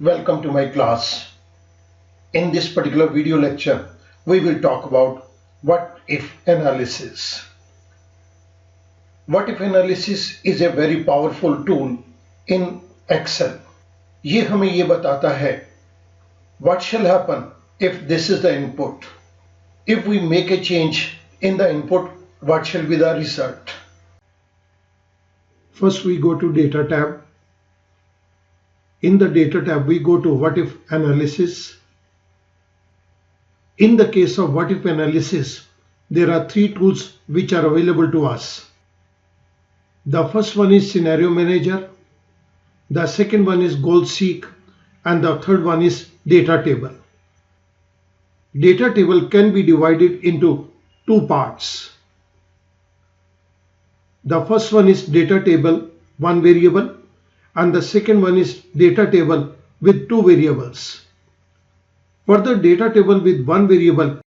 Welcome to my class. In this particular video lecture, we will talk about what if analysis. What if analysis is a very powerful tool in Excel. ये हमें ये बताता है what shall happen if this is the input. If we make a change in the input, what shall be the result? First we go to Data tab. In the Data tab, we go to What If Analysis. In the case of What If Analysis, there are three tools which are available to us. The first one is Scenario Manager, the second one is Goal Seek, and the third one is Data Table. Data table can be divided into two parts. The first one is Data Table, one variable, and the second one is data table with two variables. For the data table with one variable,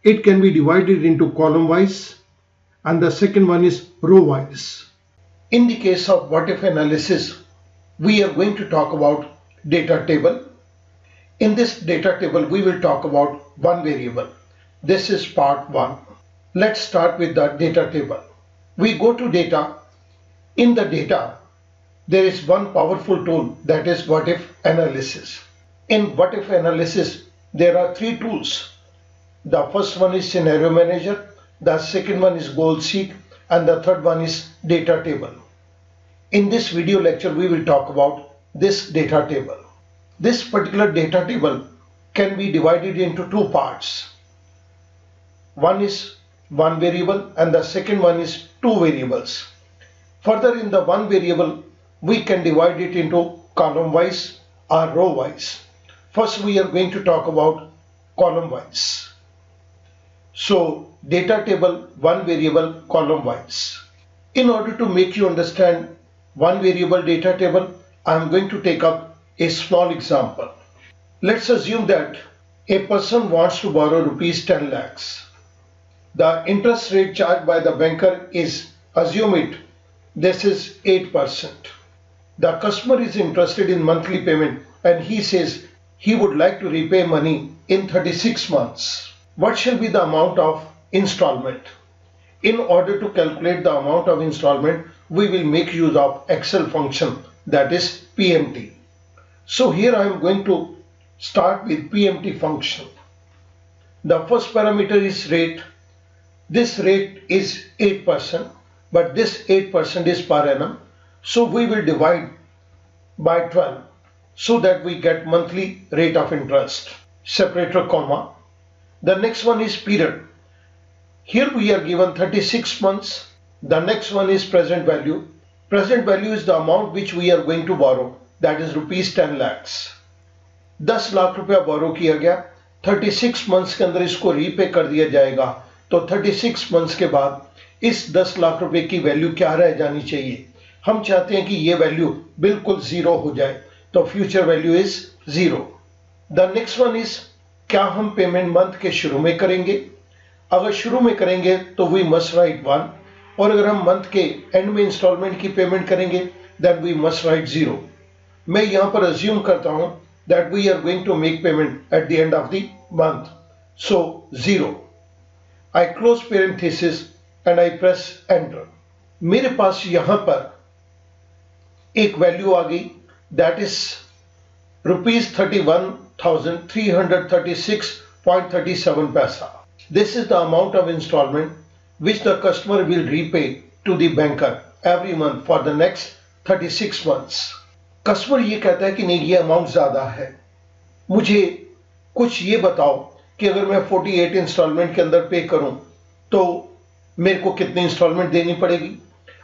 it can be divided into column wise, and the second one is row wise. In the case of what if analysis, we are going to talk about data table. In this data table, we will talk about one variable. This is part 1. Let's start with the data table. We go to data. In the data, there is one powerful tool, that is what if analysis. In what if analysis, there are three tools. The first one is Scenario Manager, the second one is Goal Seek, and the third one is Data Table. In this video lecture, we will talk about this data table. This particular data table can be divided into two parts. One is one variable and the second one is two variables. Further, in the one variable, we can divide it into column wise or row wise. First, we are going to talk about column wise. So, data table, one variable, column wise. In order to make you understand one variable data table, I am going to take up a small example. Let's assume that a person wants to borrow rupees 10 lakhs. The interest rate charged by the banker is, assume it, this is 8%. The customer is interested in monthly payment and he says he would like to repay money in 36 months. What shall be the amount of installment? In order to calculate the amount of installment, we will make use of Excel function, that is PMT. So here I am going to start with PMT function. The first parameter is rate. This rate is 8%, but this 8% is per annum. So we will divide by 12 so that we get monthly rate of interest. Separator comma. The next one is period. Here we are given 36 months. The next one is present value. Present value is the amount which we are going to borrow, that is rupees 10 lakhs. 10 lakh रुपया borrow किया गया, 36 months के अंदर इसको repay कर दिया जाएगा, तो 36 months के बाद इस 10 लाख रुपए की वैल्यू क्या रह जानी चाहिए? हम चाहते हैं कि ये वैल्यू बिल्कुल जीरो हो जाए, तो future value is zero. The next one is, क्या हम पेमेंट मंथ के शुरू में करेंगे? अगर शुरू में करेंगे तो वी मस्ट राइट 1, और अगर हम मंथ के एंड में इंस्टॉलमेंट की पेमेंट करेंगे देन वी मस्ट राइट 0. मैं यहां पर अज्यूम करता हूं that we are going to make payment at the end of the month, so 0. I close parenthesis and I press enter. मेरे पास यहां पर एक वैल्यू आ गई, that is rupees 31,336.37 paisa. This is the amount of installment which the customer will repay to the banker every month for the next 36 months. Customer ये कहता है कि नहीं, ये अमाउंट ज्यादा है, मुझे कुछ ये बताओ कि अगर मैं 48 इंस्टॉलमेंट के अंदर पे करूं तो मेरे को कितनी इंस्टॉलमेंट देनी पड़ेगी,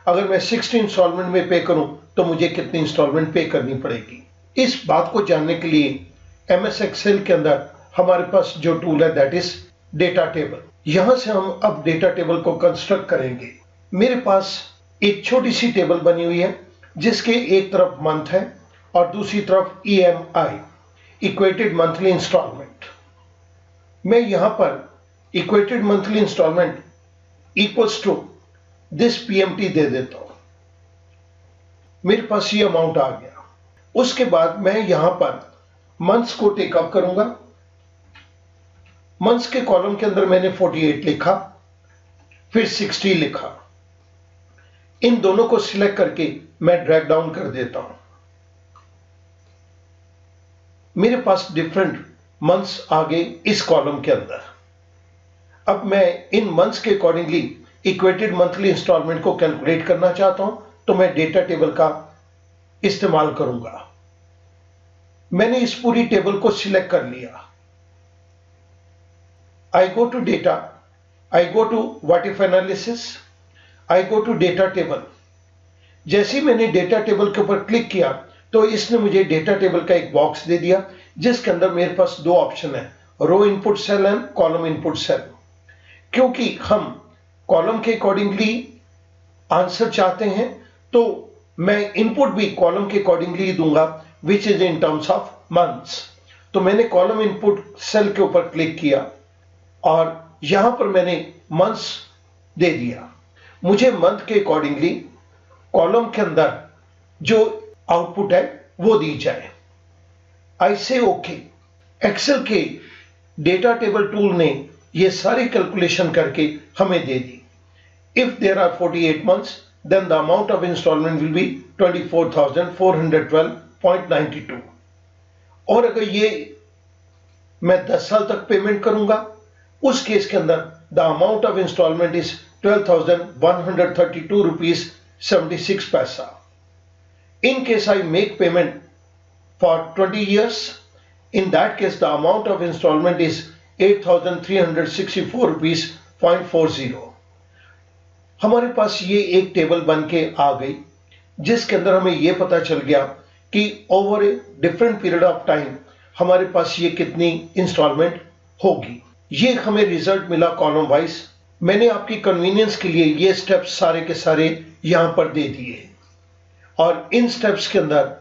अगर मैं 60 इंस्टॉलमेंट में पे करूं तो मुझे कितनी इंस्टॉलमेंट पे करनी पड़ेगी. इस बात को जानने के लिए MS Excel के अंदर हमारे पास जो टूल है दैट इज डेटा टेबल. यहां से हम अब डेटा टेबल को कंस्ट्रक्ट करेंगे. मेरे पास एक छोटी सी टेबल बनी हुई है जिसके एक तरफ मंथ है और दूसरी तरफ EMI, इक्वेटेड मंथली इंस्टॉलमेंट. मैं यहां पर equated monthly installment equals to this PMT दे देता हूं. मेरे पास ये अमाउंट आ गया. उसके बाद मैं यहां पर मंथ्स को टेकअप करूंगा। मंथ्स के कॉलम के अंदर मैंने 48 लिखा, फिर 60 लिखा। इन दोनों को सिलेक्ट करके मैं ड्रैग डाउन कर देता हूं। मेरे पास डिफरेंट मंथ्स आ गए इस कॉलम के अंदर। अब मैं इन मंथ्स के अकॉर्डिंगली इक्वेटेड मंथली इंस्टॉलमेंट को कैलकुलेट करना चाहता हूं, तो मैं डेटा टेबल का इस्तेमाल करूंगा। मैंने इस पूरी टेबल को सिलेक्ट कर लिया। I go to data, I go to what if analysis, I go to data table. जैसे ही मैंने डेटा टेबल के ऊपर क्लिक किया तो इसने मुझे डेटा टेबल का एक बॉक्स दे दिया, जिसके अंदर मेरे पास दो ऑप्शन है, row input cell and column input cell. क्योंकि हम कॉलम के अकॉर्डिंगली आंसर चाहते हैं, तो मैं इनपुट भी कॉलम के अकॉर्डिंगली दूंगा, which is in terms of months. तो मैंने कॉलम इनपुट सेल के ऊपर क्लिक किया और यहां पर मैंने मंथ्स दे दिया। मुझे मंथ के अकॉर्डिंगली कॉलम के अंदर जो आउटपुट है वो दी जाए। I say okay. एक्सेल के डेटा टेबल टूल ने ये सारी कैलकुलेशन करके हमें दे दी। If there are 48 months, then the amount of installment will be 24,412.92। और अगर ये मैं 10 साल तक पेमेंट करूंगा, उस केस के अंदर the amount of installment is 12,132 rupees 76 paisa. In case I make payment for 20 years, in that case the amount of installment is 8,364 rupees 0.40। हमारे पास ये एक टेबल बन के आ गई, जिसके अंदर हमें ये पता चल गया कि over a different period of time हमारे पास ये कितनी इंस्टॉलमेंट होगी। ये हमें रिजल्ट मिला कॉलम वाइज। मैंने आपकी कन्वीनियंस के लिए ये स्टेप्स सारे के सारे यहां पर दे दिए, और इन स्टेप्स के अंदर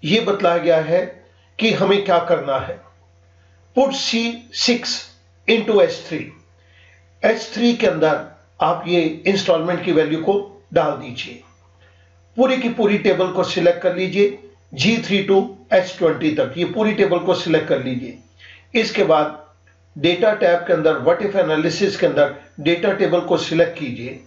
ये बतलाया गया है कि हमें क्या करना है। Put C6 into H3। H3 के अंदर आप ये इंस्टॉलमेंट की वैल्यू को डाल दीजिए। पूरी की पूरी टेबल को सिलेक्ट कर लीजिए, G3 टू H20 तक ये पूरी टेबल को सिलेक्ट कर लीजिए। इसके बाद डेटा टैब के अंदर व्हाट इफ एनालिसिस के अंदर डेटा टेबल को सिलेक्ट कीजिए।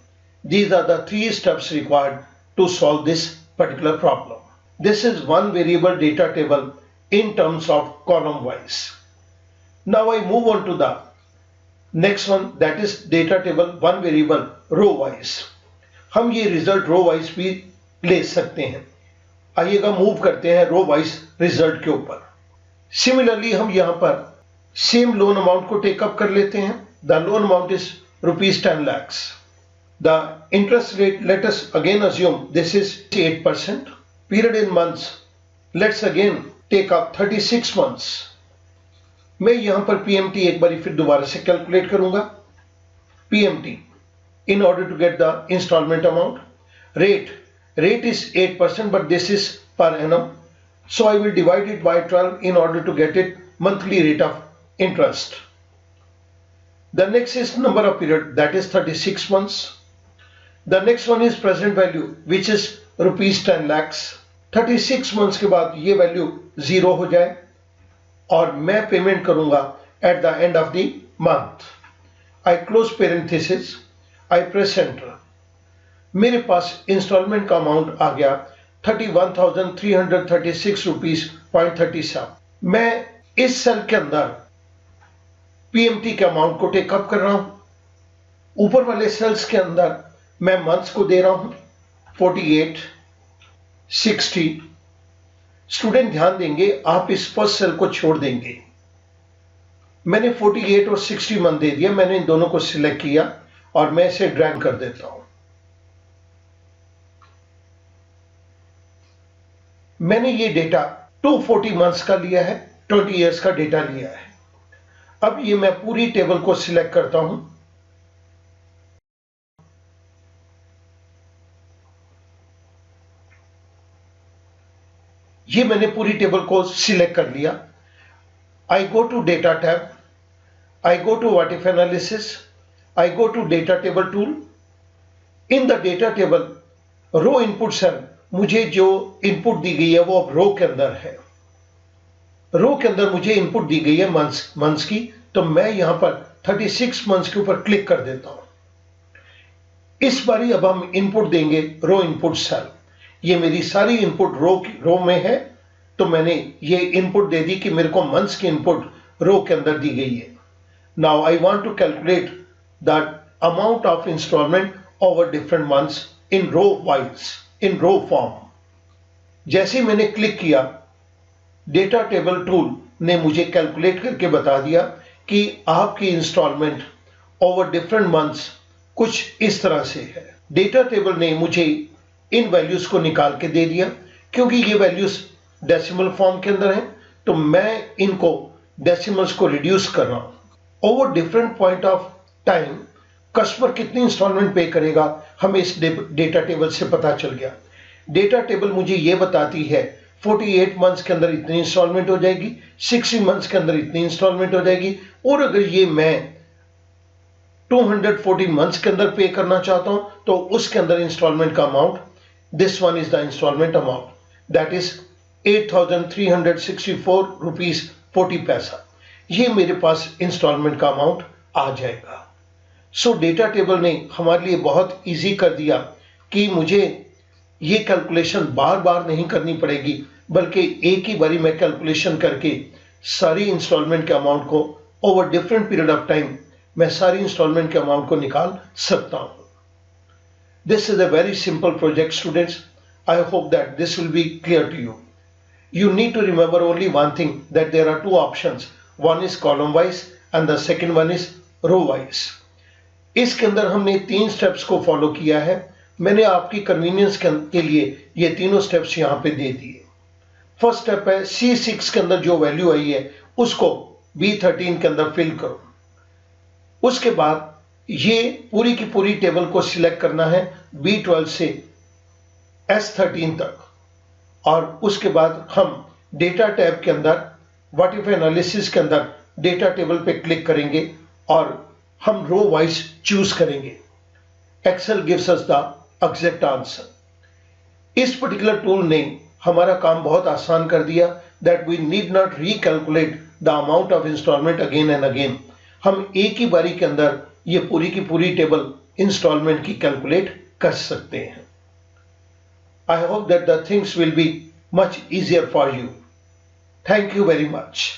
These are the 3 steps required to solve this particular problem. This is one variable data table in terms of column wise. Now I move on to the next one, that is data table one variable row wise. हम ये result row wise भी ले सकते हैं। आइएगा move करते हैं row wise result के ऊपर। सिमिलरली हम यहां पर सेम लोन अमाउंट को टेकअप कर लेते हैं। The loan amount is ₹10 lakhs. The interest rate, let us again assume this is 8%. Period in months, let's again take up 36 months. मैं यहां पर PMT एक बार फिर दोबारा से कैलकुलेट करूंगा। PMT in order to get the installment amount. Rate is 8%, but this is per annum, so I will divide it by 12 in order to get it monthly rate of interest. The next is number of period, that is 36 months. The next one is present value, which is ₹10 lakhs. 36 months के बाद ये value 0 हो जाए और मैं payment करूंगा eight the end of the month. I close parenthesis, I press enter. मेरे पास instalment का अमाउंट आ गया 31,336 रुपीज 0.37। मैं इस सेल के अंदर PMT के अमाउंट को टेकअप कर रहा हूं। ऊपर वाले सेल्स के अंदर मैं मंथ्स को दे रहा हूं 48, 60। स्टूडेंट ध्यान देंगे, आप इस फर्स्ट सेल को छोड़ देंगे। मैंने 48 और 60 मंथ दे दिया। मैंने इन दोनों को सिलेक्ट किया और मैं इसे ड्रैग कर देता हूं। मैंने ये डेटा 240 मंथ्स का लिया है, 20 इयर्स का डेटा लिया है। अब ये मैं पूरी टेबल को सिलेक्ट करता हूं। ये मैंने पूरी टेबल को सिलेक्ट कर लिया। I go to data tab, I go to what if analysis, I go to data table tool. In the data table row input cell मुझे जो इनपुट दी गई है वो अब रो के अंदर है। रो के अंदर मुझे इनपुट दी गई है मंथ्स की, तो मैं यहां पर 36 मंथ्स के ऊपर क्लिक कर देता हूं। इस बारी अब हम इनपुट देंगे रो इनपुट सेल। ये मेरी सारी इनपुट रो में है, तो मैंने ये इनपुट दे दी कि मेरे को मंथ्स की इनपुट रो के अंदर दी गई है। Now I want to calculate the amount of installment over different months in row form. जैसे मैंने क्लिक किया, डेटा टेबल टूल ने मुझे कैलकुलेट करके बता दिया कि आपकी इंस्टॉलमेंट ओवर डिफरेंट मंथ्स कुछ इस तरह से है। डेटा टेबल ने मुझे इन वैल्यूज को निकाल के दे दिया। क्योंकि ये वैल्यूज डेसिमल फॉर्म के अंदर हैं, तो मैं इनको डेसिमल्स को रिड्यूस कर रहा हूं। Over different point of time customer कितनी इंस्टॉलमेंट पे करेगा, हमें इस डेटा टेबल से पता चल गया। डेटा टेबल मुझे ये बताती है 48 मंथ्स के अंदर इतनी इंस्टॉलमेंट हो जाएगी, 60 मंथ्स के अंदर इतनी इंस्टॉलमेंट हो जाएगी, और अगर ये मैं 240 मंथ्स के अंदर पे करना चाहता हूं तो उसके अंदर इंस्टॉलमेंट का amount, this one is the installment amount, that is 8,364 rupees 40 paisa. ये मेरे पास इंस्टॉलमेंट का अमाउंट आ जाएगा। सो डेटा टेबल ने हमारे लिए बहुत इजी कर दिया कि मुझे ये कैलकुलेशन बार बार नहीं करनी पड़ेगी, बल्कि एक ही बारी मैं कैलकुलेशन करके सारी इंस्टॉलमेंट के अमाउंट को over different period of time मैं सारी इंस्टॉलमेंट के अमाउंट को निकाल सकता हूं। This is a very simple project students. I hope that this will be clear to you. You need to remember only one thing, that there are two options. One is column wise and the second one is row wise. इसके अंदर हमने 3 steps को follow किया है। मैंने आपकी convenience के लिए ये तीनों स्टेप्स यहाँ पे दे दिए। फर्स्ट स्टेप है C6 के अंदर जो वैल्यू आई है उसको B13 के अंदर फिल करो। उसके बाद ये पूरी की पूरी टेबल को सिलेक्ट करना है B12 से S13 तक, और उसके बाद हम डेटा टैब के अंदर व्हाट इफ एनालिसिस के अंदर डेटा टेबल पे क्लिक करेंगे और हम रो वाइज चूज करेंगे। Excel gives us the exact answer. इस पर्टिकुलर टूल ने हमारा काम बहुत आसान कर दिया, that we need not recalculate the amount of installment again and again. हम एक ही बारी के अंदर ये पूरी की पूरी टेबल इंस्टॉलमेंट की कैलकुलेट कर सकते हैं। I hope that the things will be much easier for you. Thank you very much.